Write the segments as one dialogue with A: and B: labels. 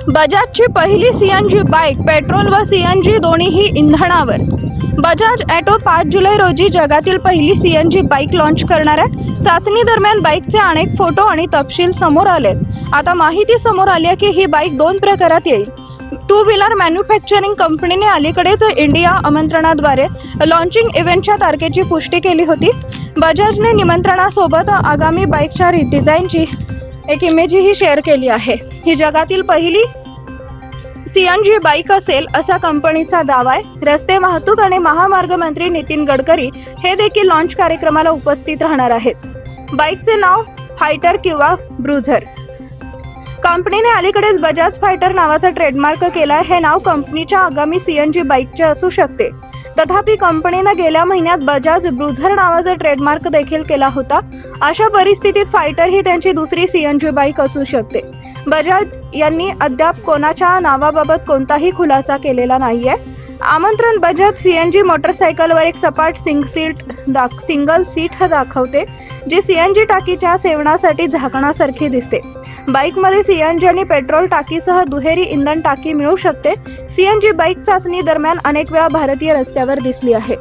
A: बजाजची पहिली CNG bike petrol व CNG दोन्हीही इंधनावर। बजाज ऑटो 5 जुलै रोजी जगातील पहिली सीएनजी बाईक लॉन्च करणार आहे। चाचणी दरम्यान बाईकचे अनेक फोटो आणि तपशील समोर आले। आता माहिती समोर आली आहे की ही बाईक दोन प्रकारात येईल। टू व्हीलर मॅन्युफॅक्चरिंग कंपनीने अलीकडेच इंडिया आमंत्रणाद्वारे लॉन्चिंग इव्हेंटच्या तारखेची पुष्टी केली होती। बजाजने निमंत्रणासोबत आगामी बाईकच्या डिझाईनची एक इमेजही शेअर केली आहे। ही जगातील पहिली सीएनजी बाईक असेल असा कंपनीचा दावा आहे। रस्ते वाहतूक आणि महामार्ग मंत्री नितीन गडकरी हे देखील लॉन्च कार्यक्रमाला उपस्थित राहणार आहेत। बाईकचे नाव फायटर किंवा ब्रुझर। कंपनीने अलीकडेच बजाज फायटर नावाचा ट्रेडमार्क केला आहे। हे नाव कंपनीच्या आगामी सीएनजी बाईकचे असू शकते। तथापि कंपनीने गेल्या महिन्यात बजाज ब्रुझर नावाचा ट्रेडमार्क देखील केला होता। अशा परिस्थितीत फायटर ही त्यांची दुसरी सीएनजी बाईक असू शकते। बजाज यांनी अद्याप कोणाच्या नावाबाबत कोणताही खुलासा केलेला नाहीये। आमंत्रण बजाज सीएनजी मोटरसायकलवर एक सपाट सिंगल सीट दाखवते, जी सीएनजी टाकीच्या सेवनासाठी झाकणासारखी दिसते। बाईकमध्ये सीएनजी आणि पेट्रोल टाकीसह दुहेरी इंधन टाकी मिळू शकते। सीएनजी बाईक चाचणी दरम्यान अनेक वेळा भारतीय रस्त्यावर दिसली आहे।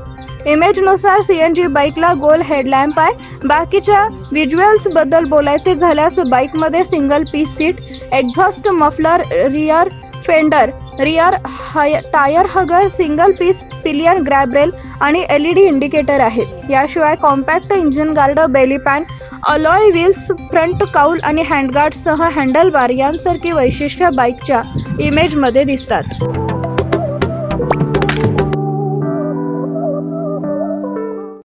A: इमेजनुसार सीएनजी बाईकला गोल हेडलॅम्प आहे। बाकीच्या व्हिज्युअल्स बद्दल बोलायचे झाल्यास बाईकमध्ये single piece seat, exhaust muffler, rear fender, rear tyre hugger, single piece pillion grab rail आणि एलईडी इंडिकेटर आहेत। याशिवाय compact engine guard, belly pan, alloy wheels, front cowl आणि हँडगार्डसह हँडलबार यांसारखी वैशिष्ट्ये बाईकच्या इमेजमध्ये दिसतात।